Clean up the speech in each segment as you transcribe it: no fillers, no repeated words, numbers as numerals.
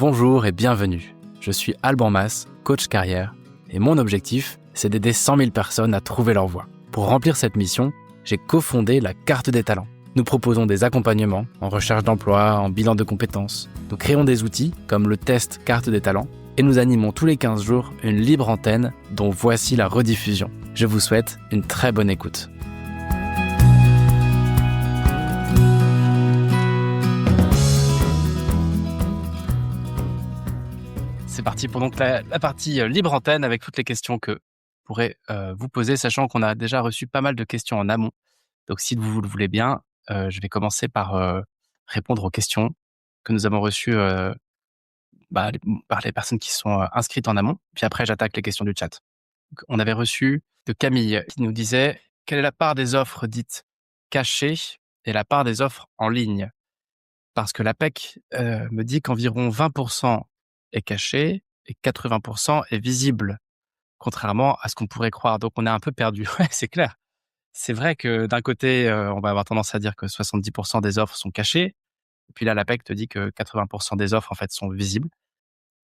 Bonjour et bienvenue. Je suis Alban Mas, coach carrière, et mon objectif, c'est d'aider 100 000 personnes à trouver leur voie. Pour remplir cette mission, j'ai cofondé la Carte des Talents. Nous proposons des accompagnements en recherche d'emploi, en bilan de compétences. Nous créons des outils comme le test Carte des Talents et nous animons tous les 15 jours une libre antenne dont voici la rediffusion. Je vous souhaite une très bonne écoute. C'est parti pour donc la partie libre antenne avec toutes les questions que je pourrais vous poser, sachant qu'on a déjà reçu pas mal de questions en amont. Donc si vous le voulez bien, je vais commencer par répondre aux questions que nous avons reçues par les personnes qui sont inscrites en amont. Puis après, j'attaque les questions du chat. Donc, on avait reçu de Camille qui nous disait « Quelle est la part des offres dites cachées et la part des offres en ligne ?» Parce que l'APEC me dit qu'environ 20% est caché et 80% est visible, contrairement à ce qu'on pourrait croire. Donc, on est un peu perdu. Ouais, c'est clair. C'est vrai que d'un côté, on va avoir tendance à dire que 70% des offres sont cachées. Et puis là, l'APEC te dit que 80% des offres, en fait, sont visibles.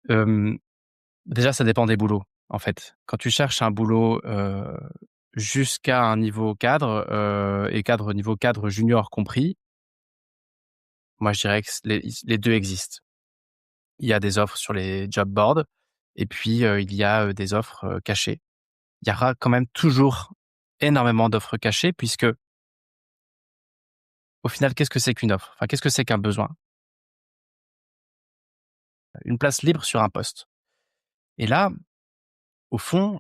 Déjà, ça dépend des boulots, en fait. Quand tu cherches un boulot jusqu'à un niveau cadre et niveau cadre junior compris, moi, je dirais que les deux existent. Il y a des offres sur les job boards et puis il y a des offres cachées. Il y aura quand même toujours énormément d'offres cachées puisque, au final, qu'est-ce que c'est qu'une offre? Enfin, qu'est-ce que c'est qu'un besoin? Une place libre sur un poste. Et là, au fond,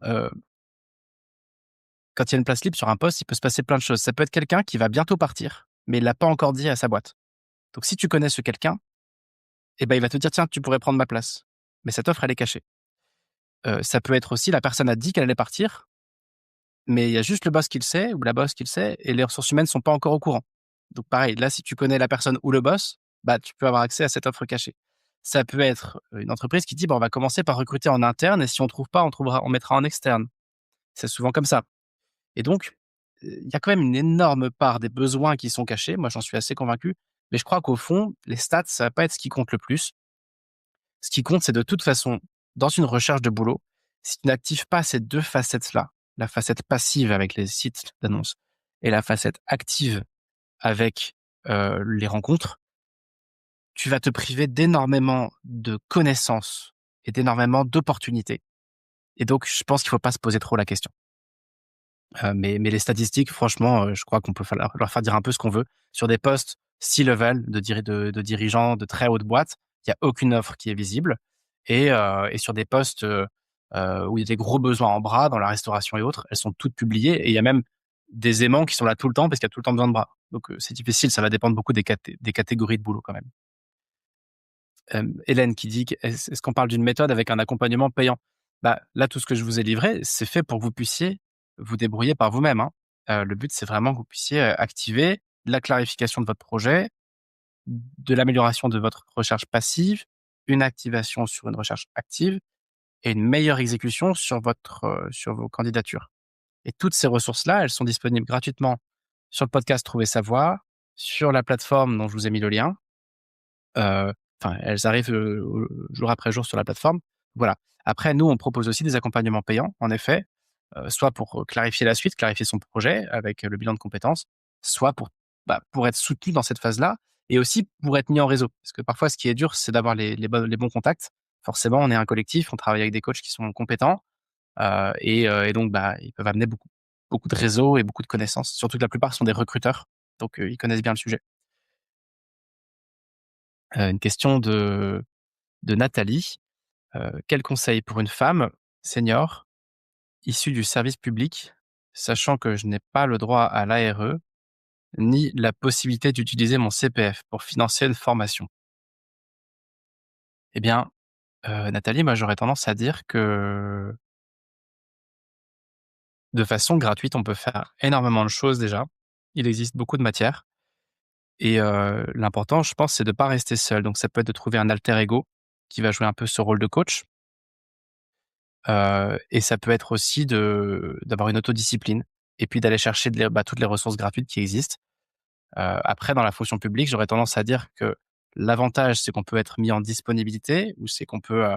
quand il y a une place libre sur un poste, il peut se passer plein de choses. Ça peut être quelqu'un qui va bientôt partir, mais il l'a pas encore dit à sa boîte. Donc si tu connais ce quelqu'un, eh ben, il va te dire: «Tiens, tu pourrais prendre ma place». Mais cette offre, elle est cachée. Ça peut être aussi la personne a dit qu'elle allait partir, mais il y a juste le boss qui le sait ou la boss qui le sait et les ressources humaines sont pas encore au courant. Donc pareil, là, si tu connais la personne ou le boss, bah, tu peux avoir accès à cette offre cachée. Ça peut être une entreprise qui dit: «Bon, on va commencer par recruter en interne et si on trouve pas, on mettra en externe». C'est souvent comme ça. Et donc, il y a quand même une énorme part des besoins qui sont cachés. Moi, j'en suis assez convaincu. Mais je crois qu'au fond, les stats, ça va pas être ce qui compte le plus. Ce qui compte, c'est de toute façon, dans une recherche de boulot, si tu n'actives pas ces 2 facettes-là, la facette passive avec les sites d'annonces et la facette active avec, les rencontres, tu vas te priver d'énormément de connaissances et d'énormément d'opportunités. Et donc, je pense qu'il faut pas se poser trop la question. Mais les statistiques, franchement, je crois qu'on peut leur faire dire un peu ce qu'on veut. Sur des postes C-level de dirigeants de très hautes boîtes, il y a aucune offre qui est visible et sur des postes, où il y a des gros besoins en bras dans la restauration et autres, elles sont toutes publiées et il y a même des aimants qui sont là tout le temps parce qu'il y a tout le temps besoin de bras. Donc, c'est difficile, ça va dépendre beaucoup des catégories de boulot quand même. Hélène qui dit que est-ce qu'on parle d'une méthode avec un accompagnement payant? Bah, là, tout ce que je vous ai livré, c'est fait pour que vous puissiez vous débrouiller par vous-même, hein. Le but, c'est vraiment que vous puissiez, activer la clarification de votre projet, de l'amélioration de votre recherche passive, une activation sur une recherche active et une meilleure exécution sur vos candidatures. Et toutes ces ressources-là, elles sont disponibles gratuitement sur le podcast Trouver sa voie, sur la plateforme dont je vous ai mis le lien. Elles arrivent, jour après jour sur la plateforme. Voilà. Après, nous, on propose aussi des accompagnements payants, en effet, soit pour clarifier la suite, clarifier son projet avec le bilan de compétences, soit pour être soutenu dans cette phase-là et aussi pour être mis en réseau. Parce que parfois, ce qui est dur, c'est d'avoir les bons contacts. Forcément, on est un collectif, on travaille avec des coachs qui sont compétents, et donc, ils peuvent amener beaucoup de réseaux et beaucoup de connaissances. Surtout que la plupart sont des recruteurs, donc ils connaissent bien le sujet. Une question de Nathalie. Quel conseil pour une femme senior issue du service public, sachant que je n'ai pas le droit à l'ARE, ni la possibilité d'utiliser mon CPF pour financer une formation? Eh bien, Nathalie, moi, j'aurais tendance à dire que, de façon gratuite, on peut faire énormément de choses déjà. Il existe beaucoup de matières et l'important, je pense, c'est de pas rester seul. Donc ça peut être de trouver un alter ego qui va jouer un peu ce rôle de coach. Et ça peut être aussi d'avoir une autodiscipline et puis d'aller chercher toutes les ressources gratuites qui existent. Après dans la fonction publique, j'aurais tendance à dire que L'avantage, c'est qu'on peut être mis en disponibilité ou c'est qu'on peut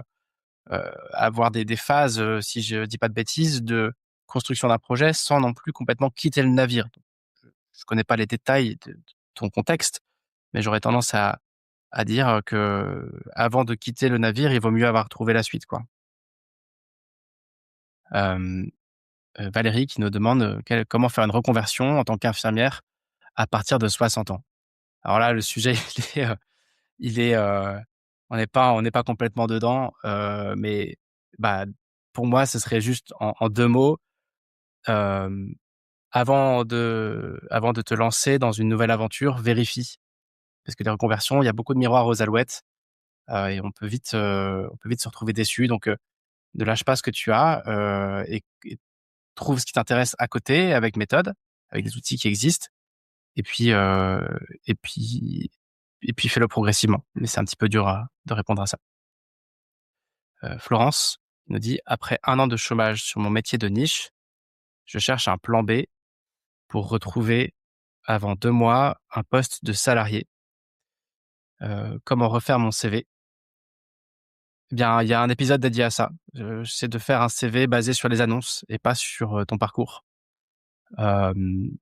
avoir des phases, si je dis pas de bêtises, de construction d'un projet sans non plus complètement quitter le navire. Je connais pas les détails de ton contexte, mais j'aurais tendance à dire que avant de quitter le navire, il vaut mieux avoir trouvé la suite, quoi. Hem, Valérie qui nous demande, comment faire une reconversion en tant qu'infirmière à partir de 60 ans. Alors là, le sujet, il est, on n'est pas complètement dedans, mais bah, pour moi, ce serait juste en 2 mots, hem, avant de te lancer dans une nouvelle aventure, vérifie. Parce que les reconversions, il y a beaucoup de miroirs aux alouettes, et on peut vite se retrouver déçu. Donc, ne lâche pas ce que tu as, et trouve ce qui t'intéresse à côté avec méthode, avec des outils qui existent et puis, et puis et puis fais-le progressivement. Mais c'est un petit peu dur de répondre à ça. Florence nous dit: «Après 1 an de chômage sur mon métier de niche, je cherche un plan B pour retrouver avant 2 mois un poste de salarié. Comment refaire mon CV?» Eh bien, il y a un épisode dédié à ça. C'est de faire un CV basé sur les annonces et pas sur, ton parcours. Hem,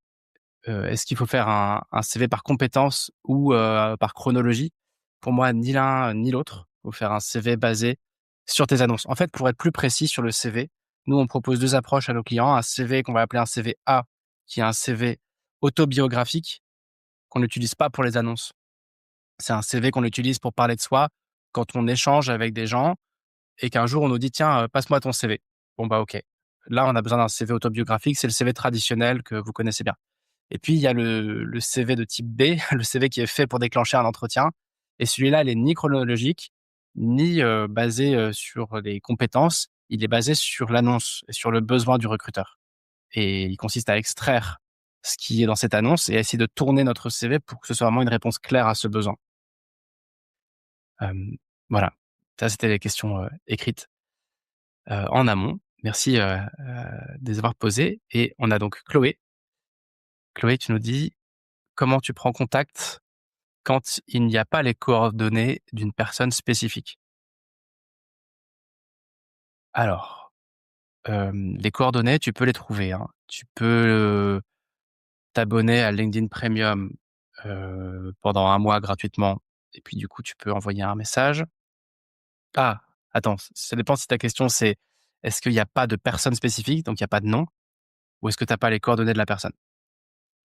Est-ce qu'il faut faire un CV par compétences ou, par chronologie? Pour moi, ni l'un ni l'autre. Il faut faire un CV basé sur tes annonces. En fait, pour être plus précis sur le CV, nous, on propose 2 approches à nos clients. Un CV qu'on va appeler un CV A, qui est un CV autobiographique qu'on n'utilise pas pour les annonces. C'est un CV qu'on utilise pour parler de soi quand on échange avec des gens et qu'un jour on nous dit: «Tiens, passe-moi ton CV». Bon, bah, OK. Là, on a besoin d'un CV autobiographique, c'est le CV traditionnel que vous connaissez bien. Et puis il y a le CV de type B, le CV qui est fait pour déclencher un entretien et celui-là, il est ni chronologique, ni, basé, sur les compétences. Il est basé sur l'annonce et sur le besoin du recruteur et il consiste à extraire ce qui est dans cette annonce et à essayer de tourner notre CV pour que ce soit vraiment une réponse claire à ce besoin. Hem, voilà. Ça, c'était les questions, écrites. En amont. Merci, de les avoir posées et on a donc Chloé. Chloé, tu nous dis: «Comment tu prends contact quand il n'y a pas les coordonnées d'une personne spécifique?» Alors, les coordonnées, tu peux les trouver, hein. Tu peux, t'abonner à LinkedIn Premium, pendant 1 mois gratuitement et puis du coup, tu peux envoyer un message. Ah! Attends, ça dépend si ta question c'est: «Est-ce qu'il n'y a pas de personne spécifique, donc il n'y a pas de nom?» ou «Est-ce que tu as pas les coordonnées de la personne?»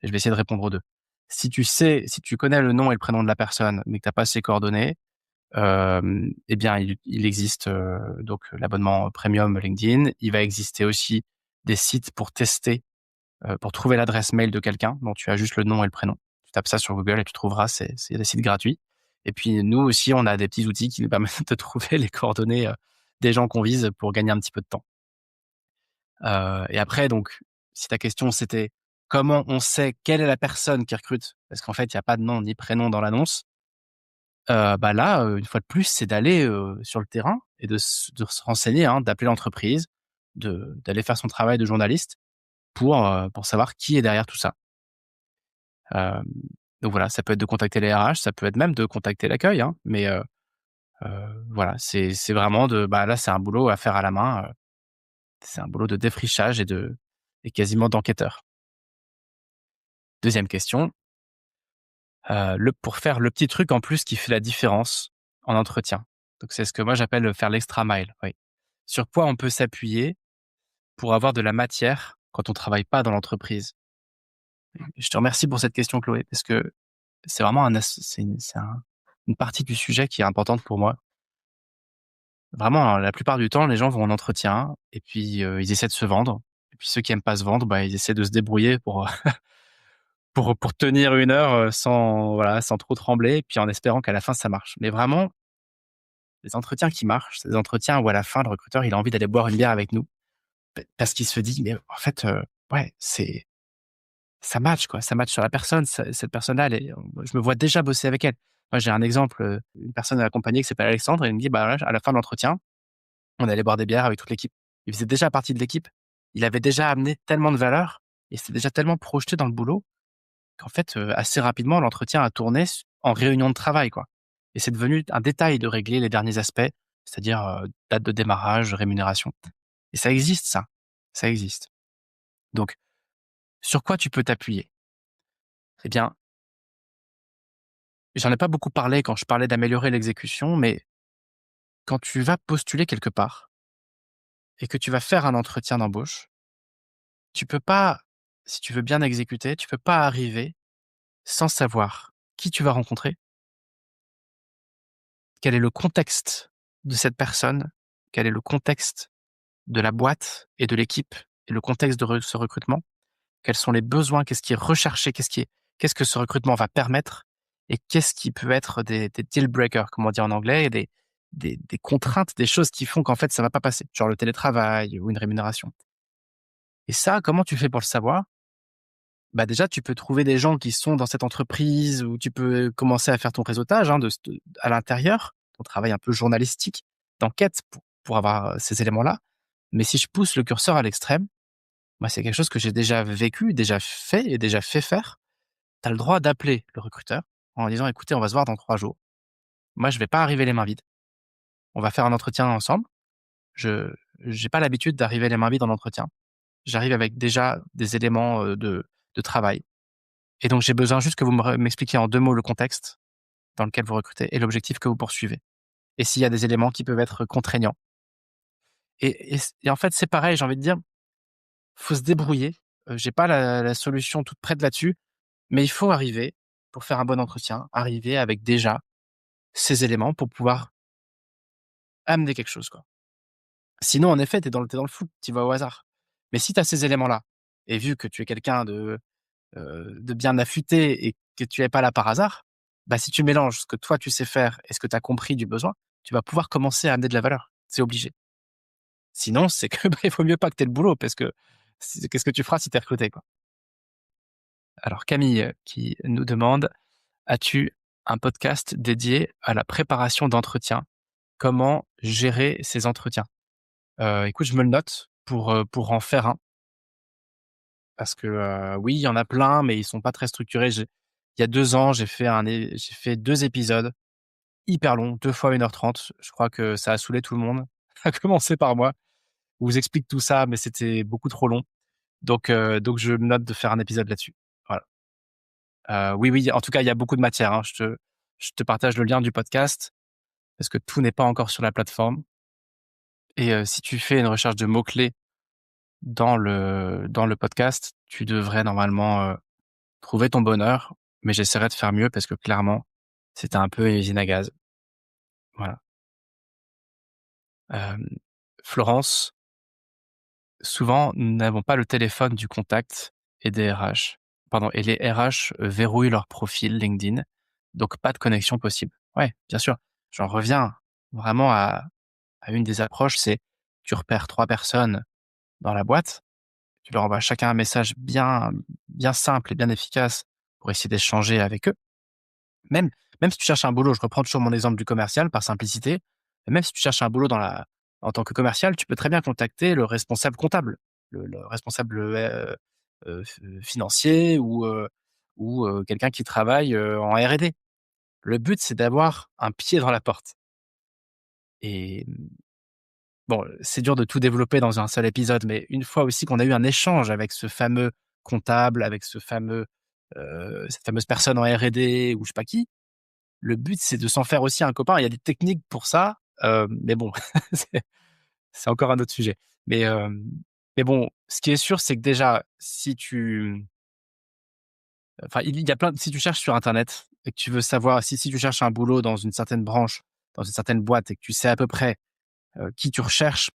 Et je vais essayer de répondre aux 2. Si tu connais le nom et le prénom de la personne, mais que tu as pas ses coordonnées, eh bien, il existe, donc l'abonnement premium LinkedIn. Il va exister aussi des sites pour tester, pour trouver l'adresse mail de quelqu'un dont tu as juste le nom et le prénom. Tu tapes ça sur Google et tu trouveras, c'est des sites gratuits. Et puis nous aussi, on a des petits outils qui nous permettent de trouver les coordonnées, des gens qu'on vise pour gagner un petit peu de temps. Et après donc, si ta question c'était: «Comment on sait quelle est la personne qui recrute?» parce qu'en fait, il y a pas de nom ni prénom dans l'annonce. Bah, là, une fois de plus, c'est d'aller, sur le terrain et de se renseigner, hein, d'appeler l'entreprise, d'aller faire son travail de journaliste pour savoir qui est derrière tout ça. Hem, donc voilà, ça peut être de contacter les RH, ça peut être même de contacter l'accueil, hein, mais voilà, c'est vraiment bah, là, c'est un boulot à faire à la main, c'est un boulot de défrichage et quasiment d'enquêteur. Deuxième question, pour faire le petit truc en plus qui fait la différence en entretien. Donc c'est ce que moi j'appelle, faire l'extra mile, oui. Sur quoi on peut s'appuyer pour avoir de la matière quand on travaille pas dans l'entreprise? Je te remercie pour cette question, Chloé, parce que c'est vraiment une partie du sujet qui est importante pour moi. Vraiment, la plupart du temps, les gens vont en entretien et puis, ils essaient de se vendre et puis ceux qui aiment pas se vendre, bah, ils essaient de se débrouiller pour, pour tenir 1 heure, sans voilà, sans trop trembler et puis en espérant qu'à la fin ça marche. Mais vraiment, les entretiens qui marchent, c'est des entretiens où à la fin le recruteur, il a envie d'aller boire une bière avec nous parce qu'il se dit: «Mais en fait, ouais, ça match quoi, ça match sur la personne, cette personne-là, elle est je me vois déjà bosser avec elle». Moi, j'ai un exemple, une personne accompagnée qui s'appelle Alexandre et il me dit: «Bah, voilà, à la fin de l'entretien, on allait boire des bières avec toute l'équipe». Il faisait déjà partie de l'équipe. Il avait déjà amené tellement de valeur et s'était déjà tellement projeté dans le boulot qu'en fait, assez rapidement, l'entretien a tourné en réunion de travail, quoi. et c'est devenu un détail de régler les derniers aspects, c'est-à-dire, date de démarrage, rémunération et ça existe ça, ça existe. Donc sur quoi tu peux t'appuyer? Eh bien, j'en ai pas beaucoup parlé quand je parlais d'améliorer l'exécution, mais quand tu vas postuler quelque part et que tu vas faire un entretien d'embauche, tu peux pas, si tu veux bien exécuter, tu peux pas arriver sans savoir qui tu vas rencontrer, quel est le contexte de cette personne, quel est le contexte de la boîte et de l'équipe et le contexte de ce recrutement, quels sont les besoins, qu'est-ce qui est recherché, qu'est-ce que ce recrutement va permettre et qu'est-ce qui peut être des deal breakers, comme on dit en anglais, des contraintes, des choses qui font qu'en fait ça va pas passer, genre le télétravail ou une rémunération. Et ça, comment tu fais pour le savoir? Bah, déjà, tu peux trouver des gens qui sont dans cette entreprise ou tu peux commencer à faire ton réseautage, hein, à l'intérieur, ton travail un peu journalistique, d'enquête pour avoir, ces éléments-là. Mais si je pousse le curseur à l'extrême, moi, c'est quelque chose que j'ai déjà vécu, déjà fait et déjà fait faire. Tu as le droit d'appeler le recruteur en disant: «Écoutez, on va se voir dans 3 jours. Moi, je vais pas arriver les mains vides. On va faire un entretien ensemble. Je j'ai pas l'habitude d'arriver les mains vides en entretien. J'arrive avec déjà des éléments, de travail et donc j'ai besoin juste que vous m'expliquiez en 2 mots le contexte dans lequel vous recrutez et l'objectif que vous poursuivez et s'il y a des éléments qui peuvent être contraignants» et en fait, c'est pareil, j'ai envie de dire, faut se débrouiller. J'ai pas la solution toute prête là-dessus, mais il faut arriver, pour faire un bon entretien, arriver avec déjà ces éléments pour pouvoir amener quelque chose, quoi. Sinon, en effet, tu es dans le flou, tu vas au hasard. Mais si tu as ces éléments-là et vu que tu es quelqu'un de bien affûté et que tu es pas là par hasard, bah, si tu mélanges ce que toi tu sais faire et ce que tu as compris du besoin, tu vas pouvoir commencer à amener de la valeur. C'est obligé. Sinon, c'est que, bah, il vaut mieux pas que tu aies le boulot parce que qu'est-ce que tu feras si tu es recruté, quoi? Alors Camille, qui nous demande: «As-tu un podcast dédié à la préparation d'entretiens? Comment gérer ces entretiens?» Écoute, je me le note pour en faire un parce que, oui, il y en a plein, mais ils sont pas très structurés. Il y a 2 ans, j'ai fait 2 épisodes hyper longs, 2 fois 1h30. Je crois que ça a saoulé tout le monde, à commencer par moi, où j'explique tout ça, mais c'était beaucoup trop long. Donc je me note de faire un épisode là-dessus. Voilà. Oui, oui, en tout cas, il y a beaucoup de matière, hein. Je te partage le lien du podcast parce que tout n'est pas encore sur la plateforme et si tu fais une recherche de mots-clés dans le podcast, tu devrais normalement, trouver ton bonheur, mais j'essaierai de faire mieux parce que clairement, c'était un peu une usine à gaz. Voilà. Hem, Florence, souvent, nous n'avons pas le téléphone du contact et des RH. Pardon, et les RH verrouillent leur profil LinkedIn, donc pas de connexion possible. Ouais, bien sûr. J'en reviens vraiment à une des approches, c'est tu repères 3 personnes dans la boîte, tu leur envoies chacun un message bien simple et bien efficace pour essayer d'échanger avec eux. Même même si tu cherches un boulot, je reprends toujours mon exemple du commercial par simplicité, même si tu cherches un boulot en tant que commercial, tu peux très bien contacter le responsable comptable, le responsable, financier ou quelqu'un qui travaille, en R&D. Le but, c'est d'avoir un pied dans la porte et bon, c'est dur de tout développer dans un seul épisode, mais une fois aussi qu'on a eu un échange avec ce fameux comptable, avec cette fameuse personne en R&D ou je sais pas qui, le but, c'est de s'en faire aussi un copain. Il y a des techniques pour ça, mais bon, c'est c'est encore un autre sujet. Mais, mais bon, ce qui est sûr, c'est que déjà, si tu enfin, il y a plein si tu cherches sur internet et que tu veux savoir si tu cherches un boulot dans une certaine branche, dans une certaine boîte et que tu sais à peu près, qui tu recherches,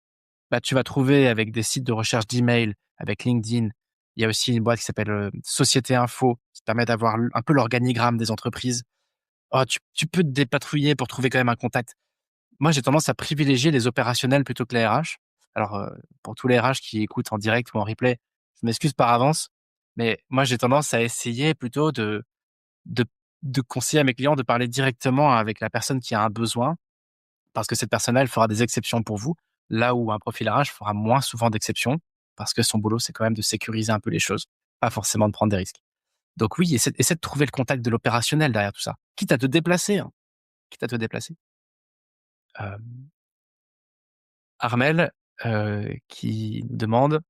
bah, tu vas trouver avec des sites de recherche d'email, avec LinkedIn. Il y a aussi une boîte qui s'appelle, Société Info, qui permet d'avoir un peu l'organigramme des entreprises. Oh, tu peux te dépatouiller pour trouver quand même un contact. Moi, j'ai tendance à privilégier les opérationnels plutôt que les RH. Alors, pour tous les RH qui écoutent en direct ou en replay, je m'excuse par avance, mais moi, j'ai tendance à essayer plutôt de de conseiller à mes clients de parler directement avec la personne qui a un besoin, parce que cette personne-là, elle fera des exceptions pour vous, là où un profil RH fera moins souvent d'exceptions, parce que son boulot, c'est quand même de sécuriser un peu les choses, pas forcément de prendre des risques. Donc oui, essaie de trouver le contact de l'opérationnel derrière tout ça, quitte à te déplacer, hein. quitte à te déplacer. Hem, Armel, qui nous demande: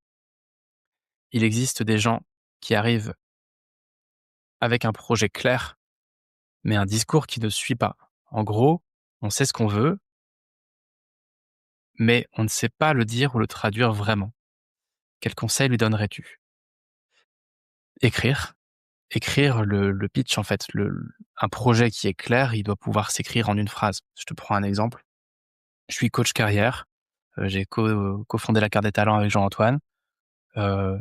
«Il existe des gens qui arrivent avec un projet clair, mais un discours qui ne suit pas. En gros, on sait ce qu'on veut, mais on ne sait pas le dire ou le traduire vraiment. Quel conseil lui donnerais-tu?» Écrire. Écrire le pitch en fait, un projet qui est clair, il doit pouvoir s'écrire en une phrase. Je te prends un exemple. Je suis coach carrière, j'ai cofondé la Carte des talents avec Jean-Antoine. Heu,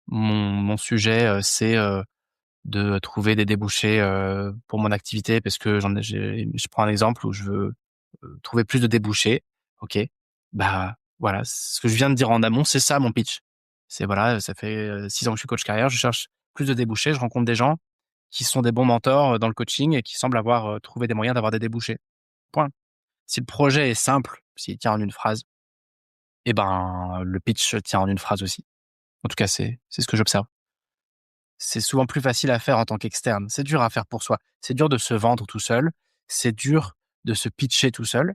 mon sujet, c'est, de trouver des débouchés, pour mon activité parce que je prends un exemple où je veux, trouver plus de débouchés. OK. Bah, voilà, ce que je viens de dire en amont, c'est ça mon pitch. C'est voilà, ça fait, 6 ans que je suis coach carrière, je cherche plus de débouchés, je rencontre des gens qui sont des bons mentors, dans le coaching et qui semblent avoir, trouvé des moyens d'avoir des débouchés. Point. Si le projet est simple, s'il tient en une phrase, et ben, le pitch tient en une phrase aussi. En tout cas, c'est ce que j'observe. C'est souvent plus facile à faire en tant qu'externe. C'est dur à faire pour soi. C'est dur de se vendre tout seul. C'est dur de se pitcher tout seul.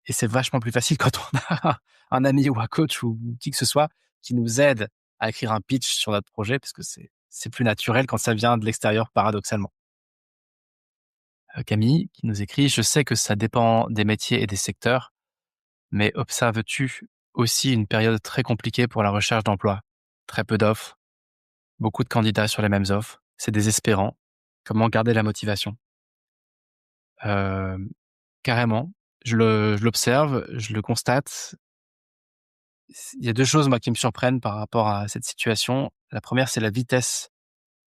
Et c'est vachement plus facile quand on a un ami ou un coach ou qui que ce soit qui nous aide à écrire un pitch sur notre projet parce que c'est plus naturel quand ça vient de l'extérieur paradoxalement. Camille qui nous écrit: «Je sais que ça dépend des métiers et des secteurs, mais observes-tu aussi une période très compliquée pour la recherche d'emploi? Très peu d'offres, beaucoup de candidats sur les mêmes offres, c'est désespérant. Comment garder la motivation?» Hem, Carrément, je l'observe, je le constate. Il y a 2 choses, moi, qui me surprennent par rapport à cette situation. La première, c'est la vitesse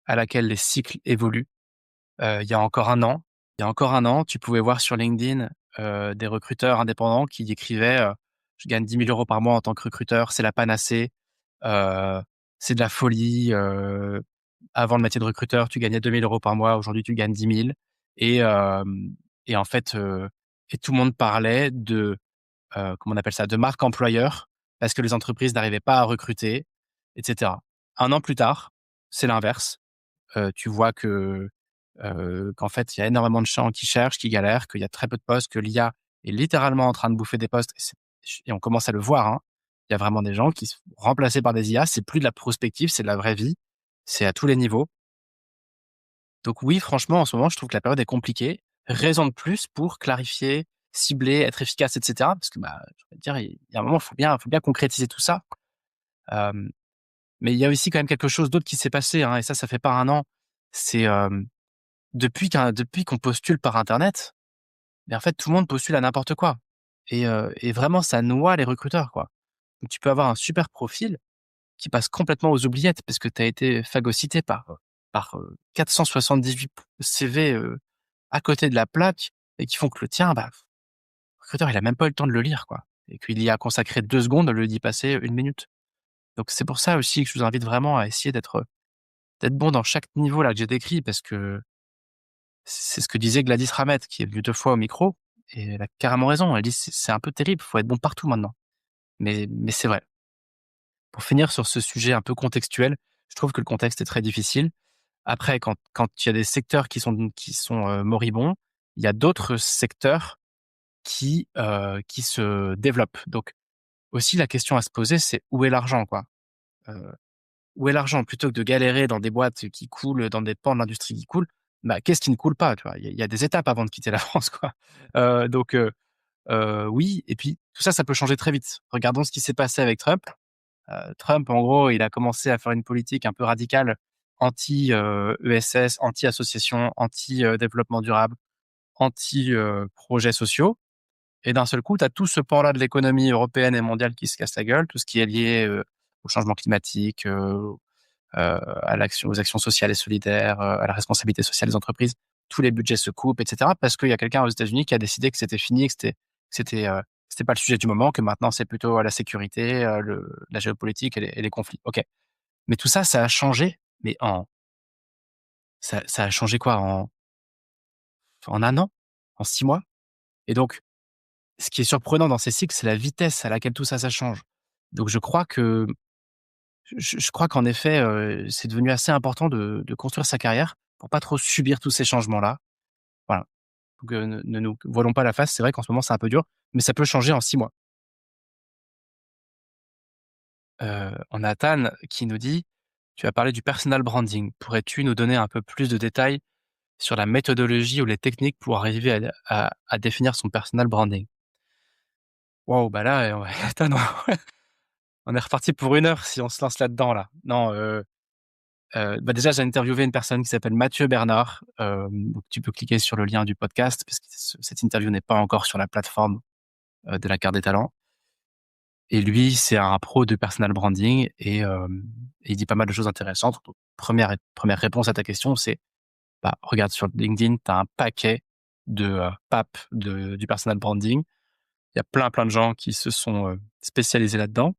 à laquelle les cycles évoluent. Il y a encore un an, tu pouvais voir sur LinkedIn, des recruteurs indépendants qui écrivaient, «Je gagne 10 000 € par mois en tant que recruteur, c'est la panacée, heu, c'est de la folie, avant le métier de recruteur, tu gagnais 2 000 € par mois, aujourd'hui tu gagnes 10 000». Et et en fait, et tout le monde parlait de, comment on appelle ça? De marque employeur, parce que les entreprises n'arrivaient pas à recruter et cetera. 1 an plus tard, c'est l'inverse. Tu vois qu'en fait, il y a énormément de gens qui cherchent, qui galèrent, qu'il y a très peu de postes, que l'IA est littéralement en train de bouffer des postes et on commence à le voir, hein. Il y a vraiment des gens qui sont remplacés par des IA, c'est plus de la prospective, c'est de la vraie vie, c'est à tous les niveaux. Donc oui, franchement, en ce moment, je trouve que la période est compliquée. Raison de plus pour clarifier, cibler, être efficace et cetera. Parce que, bah, j'ai envie de dire, il y a un moment, il faut bien concrétiser tout ça. Hem, mais il y a aussi quand même quelque chose d'autre qui s'est passé, hein, et ça fait pas un an. C'est, depuis qu'on postule par internet, mais en fait, tout le monde postule à n'importe quoi et vraiment ça noie les recruteurs, quoi. Donc tu peux avoir un super profil qui passe complètement aux oubliettes parce que tu as été phagocyté par 478 CV, à côté de la plaque et qui font que le tien, bah, le recruteur, il a même pas eu le temps de le lire, quoi, et qu'il y a consacré 2 secondes au lieu d'y passer 1 minute. Donc c'est pour ça aussi que je vous invite vraiment à essayer d'être bon dans chaque niveau là que j'ai décrit parce que c'est ce que disait Gladys Ramet qui est venue 2 fois au micro et elle a carrément raison. Elle dit: «C'est un peu terrible, faut être bon partout maintenant». Mais c'est vrai. Pour finir sur ce sujet un peu contextuel, je trouve que le contexte est très difficile. Après quand il y a des secteurs qui sont, moribonds, il y a d'autres secteurs qui se développent. Donc aussi la question à se poser, c'est où est l'argent, quoi? Heu, Où est l'argent? Plutôt que de galérer dans des boîtes qui coulent, dans des pans de l'industrie qui coulent, bah, qu'est-ce qui ne coule pas, tu vois? Il y a des étapes avant de quitter la France, quoi. Donc oui, et puis tout ça, ça peut changer très vite. Regardons ce qui s'est passé avec Trump. Trump, en gros, il a commencé à faire une politique un peu radicale anti, ESS, anti-association, anti, développement durable, anti, projets sociaux, et d'un seul coup, tu as tout ce pan-là de l'économie européenne et mondiale qui se casse la gueule, tout ce qui est lié, au changement climatique, aux actions sociales et solidaires, à la responsabilité sociale des entreprises. Tous les budgets se coupent et cetera parce qu'il y a quelqu'un aux États-Unis qui a décidé que c'était fini, que c'était pas le sujet du moment, que maintenant c'est plutôt la sécurité, la géopolitique et les conflits. OK. Mais tout ça, ça a changé, mais ça a changé quoi? En 1 an? En 6 mois? Et donc ce qui est surprenant dans ces cycles, c'est la vitesse à laquelle tout ça, ça change. Donc je crois qu'en effet, c'est devenu assez important de construire sa carrière pour pas trop subir tous ces changements-là. Voilà. Donc, ne nous voilons pas la face. C'est vrai qu'en ce moment, c'est un peu dur, mais ça peut changer en 6 mois. On a Tan qui nous dit: «Tu as parlé du personal branding. Pourrais-tu nous donner un peu plus de détails sur la méthodologie ou les techniques pour arriver à définir son personal branding?» Waouh, bah là, Tan, on est reparti pour 1 heure si on se lance là-dedans, là. Non, bah, déjà, j'ai interviewé une personne qui s'appelle Mathieu Bernard, donc tu peux cliquer sur le lien du podcast parce que cette interview n'est pas encore sur la plateforme, de la carte des talents. Et lui, c'est un pro de personal branding et il dit pas mal de choses intéressantes. Donc première réponse à ta question, c'est, bah, regarde sur LinkedIn, tu as un paquet de, papes du personal branding. Il y a plein de gens qui se sont, spécialisés là-dedans.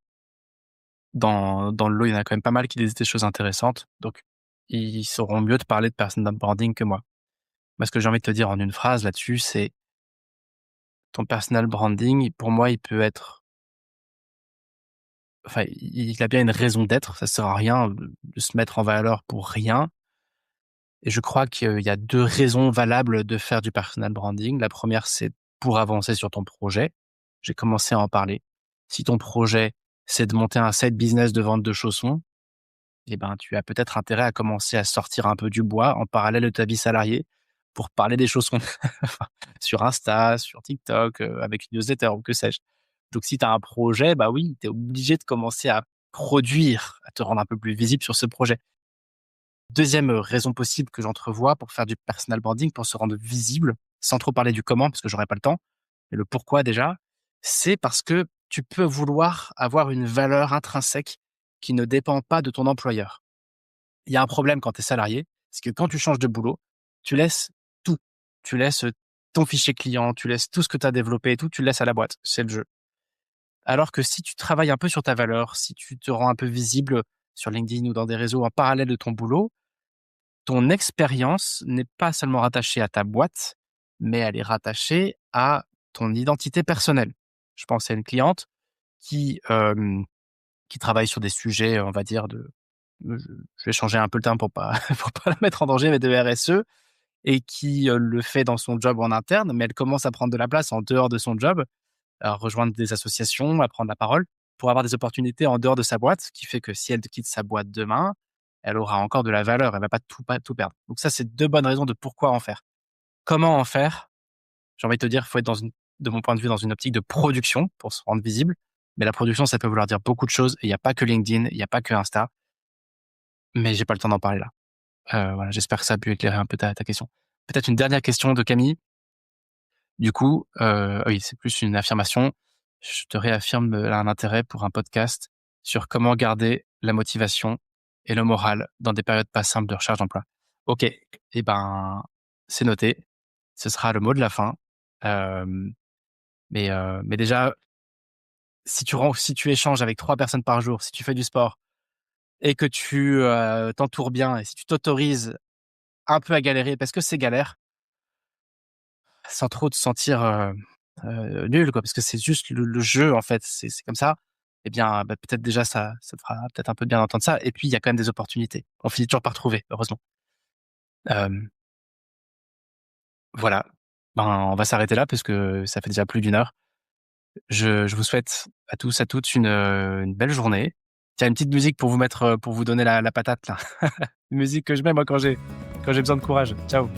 Dans le lot, il y en a quand même pas mal qui disent des choses intéressantes, donc ils sauront mieux te parler de personal branding que moi. Moi, ce que j'ai envie de te dire en une phrase là-dessus, c'est ton personal branding, pour moi, il peut être enfin, il a bien une raison d'être, ça sert à rien de se mettre en valeur pour rien et je crois qu'il y a 2 raisons valables de faire du personal branding. La première, c'est pour avancer sur ton projet. J'ai commencé à en parler. Si ton projet, c'est de monter un side business de vente de chaussons, eh ben, tu as peut-être intérêt à commencer à sortir un peu du bois en parallèle de ta vie salariée pour parler des chaussons sur Insta, sur TikTok, avec une newsletter ou que sais-je. Donc si tu as un projet, bah oui, tu es obligé de commencer à produire, à te rendre un peu plus visible sur ce projet. Deuxième raison possible que j'entrevois pour faire du personal branding, pour se rendre visible, sans trop parler du comment, parce que j'aurais pas le temps, mais le pourquoi déjà, c'est parce que tu peux vouloir avoir une valeur intrinsèque qui ne dépend pas de ton employeur. Il y a un problème quand tu es salarié, c'est que quand tu changes de boulot, tu laisses tout. Tu laisses ton fichier client, tu laisses tout ce que tu as développé et tout, tu le laisses à la boîte. C'est le jeu. Alors que si tu travailles un peu sur ta valeur, si tu te rends un peu visible sur LinkedIn ou dans des réseaux en parallèle de ton boulot, ton expérience n'est pas seulement rattachée à ta boîte, mais elle est rattachée à ton identité personnelle. Je pense à une cliente qui, qui travaille sur des sujets, on va dire je vais changer un peu le terme pour pas pour pas la mettre en danger, mais de RSE et qui, le fait dans son job en interne, mais elle commence à prendre de la place en dehors de son job, à rejoindre des associations, à prendre la parole pour avoir des opportunités en dehors de sa boîte, ce qui fait que si elle quitte sa boîte demain, elle aura encore de la valeur, elle va pas tout perdre. Donc ça, c'est 2 bonnes raisons de pourquoi en faire. Comment en faire? J'ai envie de te dire, il faut être de mon point de vue, dans une optique de production pour se rendre visible. Mais la production, ça peut vouloir dire beaucoup de choses et il y a pas que LinkedIn, il y a pas que Insta, mais j'ai pas le temps d'en parler là. Voilà, j'espère que ça a pu éclairer un peu ta question. Peut-être une dernière question de Camille. Du coup, oui, c'est plus une affirmation. Je te réaffirme, un intérêt pour un podcast sur comment garder la motivation et le moral dans des périodes pas simples de recherche d'emploi. OK et ben, c'est noté. Ce sera le mot de la fin. Hem, mais déjà, si tu échanges avec 3 personnes par jour, si tu fais du sport et que tu, t'entoures bien et si tu t'autorises un peu à galérer parce que c'est galère, sans trop te sentir, nul quoi, parce que c'est juste le jeu en fait, c'est comme ça. Eh bien, bah, peut-être déjà ça te fera peut-être un peu de bien d'entendre ça et puis il y a quand même des opportunités. On finit toujours par trouver, heureusement. Hem, voilà, ben, on va s'arrêter là parce que ça fait déjà plus d'1 heure. Je vous souhaite à tous, à toutes une belle journée. Tiens, une petite musique pour vous mettre, pour vous donner la patate là. Une musique que je mets moi quand j'ai besoin de courage. Ciao.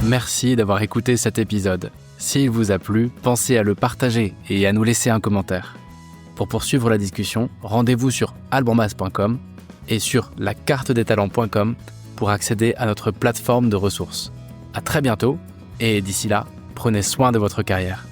Merci d'avoir écouté cet épisode. S'il vous a plu, pensez à le partager et à nous laisser un commentaire. Pour poursuivre la discussion, rendez-vous sur albonmas.com et sur lacartedestalents.com pour accéder à notre plateforme de ressources. À très bientôt et d'ici là, prenez soin de votre carrière.